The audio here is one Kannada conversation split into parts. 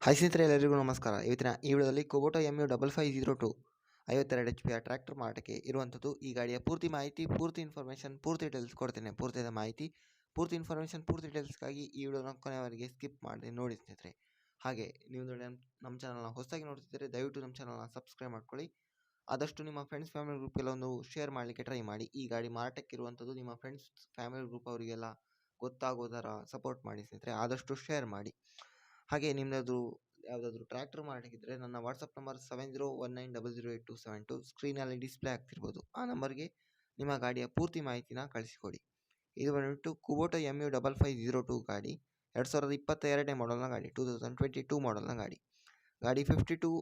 ಹಾಯ್ ಸ್ನೇಹಿತರೆ, ಎಲ್ಲರಿಗೂ ನಮಸ್ಕಾರ. ಇವತ್ತಿನ ಈ ವಿಡಿಯೋದಲ್ಲಿ ಕುಬೋಟಾ MU5502 52 HP ಟ್ರ್ಯಾಕ್ಟರ್ ಮಾರಾಟಕ್ಕೆ ಇರುವಂಥದ್ದು. ಈ ಗಾಡಿಯ ಪೂರ್ತಿ ಮಾಹಿತಿ, ಪೂರ್ತಿ ಇನ್ಫಾರ್ಮೇಷನ್, ಪೂರ್ತಿ ಡೀಟೇಲ್ಸ್ ಕೊಡ್ತೇನೆ. ಪೂರ್ತಿಯಾದ ಮಾಹಿತಿ, ಪೂರ್ತಿ ಇನ್ಫಾರ್ಮೇಷನ್, ಪೂರ್ತಿ ಡೀಟೇಲ್ಸ್ಗಾಗಿ ಈ ವಿಡಿಯೋನ ಕೊನೆಯವರೆಗೆ ಸ್ಕಿಪ್ ಮಾಡಿ ನೋಡಿ ಸ್ನೇಹಿತರೆ. ಹಾಗೆ ನೀವು ನಮ್ಮ ಚಾನಲ್ನ ಹೊಸದಾಗಿ ನೋಡ್ತಿದ್ದರೆ ದಯವಿಟ್ಟು ನಮ್ಮ ಚಾನಲ್ನ ಸಬ್ಸ್ಕ್ರೈಬ್ ಮಾಡ್ಕೊಳ್ಳಿ. ಆದಷ್ಟು ನಿಮ್ಮ ಫ್ರೆಂಡ್ಸ್ ಫ್ಯಾಮಿಲಿ ಗ್ರೂಪ್ಗೆಲ್ಲ ಒಂದು ಶೇರ್ ಮಾಡಲಿಕ್ಕೆ ಟ್ರೈ ಮಾಡಿ. ಈ ಗಾಡಿ ಮಾರಾಟಕ್ಕೆ ಇರುವಂಥದ್ದು. ನಿಮ್ಮ ಫ್ರೆಂಡ್ಸ್ ಫ್ಯಾಮಿಲಿ ಗ್ರೂಪ್ ಅವರಿಗೆಲ್ಲ ಗೊತ್ತಾಗೋ ಥರ ಸಪೋರ್ಟ್ ಮಾಡಿ ಸ್ನೇಹಿತರೆ. ಆದಷ್ಟು ಶೇರ್ ಮಾಡಿ. ಹಾಗೆ ನಿಮ್ಮದು ಯಾವುದಾದ್ರೂ ಟ್ರ್ಯಾಕ್ಟರ್ ಮಾರಾಟಕ್ಕಿದ್ದರೆ ನನ್ನ ವಾಟ್ಸಪ್ ನಂಬರ್ 7019008272 ಸ್ಕ್ರೀನಲ್ಲಿ ಡಿಸ್ಪ್ಲೇ ಆಗ್ತಿರ್ಬೋದು. ಆ ನಂಬರ್ಗೆ ನಿಮ್ಮ ಗಾಡಿಯ ಪೂರ್ತಿ ಮಾಹಿತಿನ ಕಳಿಸಿಕೊಡಿ. ಇದು ಬಂದುಬಿಟ್ಟು ಕುಬೋಟಾ MU5502 ಗಾಡಿ 2022ನೇ ಮಾಡಲ್ನ ಗಾಡಿ, 2022 ಮಾಡಲ್ನ ಗಾಡಿ. 52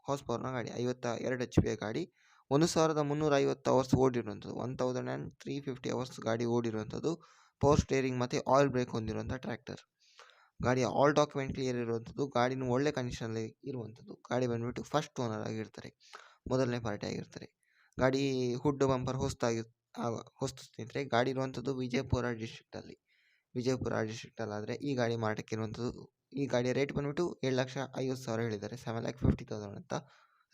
ಹಾರ್ಸ್ ಪವರ್ನ ಗಾಡಿ, 52 HP ಗಾಡಿ, 1350 ಅವರ್ಸ್ ಓಡಿರುವಂಥದ್ದು, 1350 ಅವರ್ಸ್ ಗಾಡಿ ಓಡಿರುವಂಥದ್ದು. ಪವರ್ ಸ್ಟೇರಿಂಗ್ ಮತ್ತು ಆಯಿಲ್ ಬ್ರೇಕ್ ಹೊಂದಿರುವಂಥ ಟ್ರ್ಯಾಕ್ಟರ್. ಗಾಡಿಯ ಆಲ್ ಡಾಕ್ಯುಮೆಂಟ್ ಕ್ಲಿಯರ್ ಇರುವಂಥದ್ದು. ಗಾಡಿನೂ ಒಳ್ಳೆ ಕಂಡೀಷನಲ್ಲಿ ಇರುವಂಥದ್ದು. ಗಾಡಿ ಬಂದುಬಿಟ್ಟು ಫಸ್ಟ್ ಓನರ್ ಆಗಿರ್ತಾರೆ, ಮೊದಲನೇ ಪಾರ್ಟಿ ಆಗಿರ್ತಾರೆ. ಗಾಡಿ ಹುಡ್ ಬಂಪರ್ ಹೊಸ್ತು ಸ್ನೇಹಿತರೆ. ಗಾಡಿ ಇರುವಂಥದ್ದು ವಿಜಯಪುರ ಡಿಸ್ಟ್ರಿಕ್ಟಲ್ಲಾದರೆ ಈ ಗಾಡಿ ಮಾರಾಟಕ್ಕೆ ಇರುವಂಥದ್ದು. ಈ ಗಾಡಿಯ ರೇಟ್ ಬಂದುಬಿಟ್ಟು 7,50,000 ಹೇಳಿದ್ದಾರೆ. 7,50,000 ಅಂತ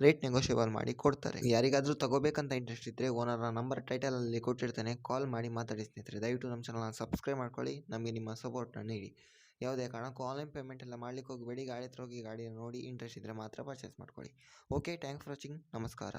ರೇಟ್ ನೆಗೋಷಿಯಬಲ್ ಮಾಡಿ ಕೊಡ್ತಾರೆ. ಯಾರಿಗಾದರೂ ತಗೋಬೇಕಂತ ಇಂಟ್ರೆಸ್ಟ್ ಇದ್ದರೆ ಓನರ್ನ ನಂಬರ್ ಟೈಟಲಲ್ಲಿ ಕೊಟ್ಟಿರ್ತಾನೆ, ಕಾಲ್ ಮಾಡಿ ಮಾತಾಡಿ ಸ್ನೇಹಿತರೆ. ದಯವಿಟ್ಟು ನಮ್ಮ ಚಾನಲ್ನ ಸಬ್ಸ್ಕ್ರೈಬ್ ಮಾಡ್ಕೊಳ್ಳಿ. ನಮಗೆ ನಿಮ್ಮ ಸಪೋರ್ಟ್ನ ನೀಡಿ. ಯಾವುದೇ ಕಾರಣಕ್ಕೂ ಆನ್ಲೈನ್ ಪೇಮೆಂಟ್ ಎಲ್ಲ ಮಾಡಲಿಕ್ಕೆ ಹೋಗಬೇಡಿ. ಗಾಡಿ ಹತ್ರ ಹೋಗಿ ಗಾಡಿಯನ್ನು ನೋಡಿ ಇಂಟ್ರೆಸ್ಟ್ ಇದ್ದರೆ ಮಾತ್ರ ಪರ್ಚೇಸ್ ಮಾಡ್ಕೊಳ್ಳಿ. Okay, thanks for watching. ನಮಸ್ಕಾರ.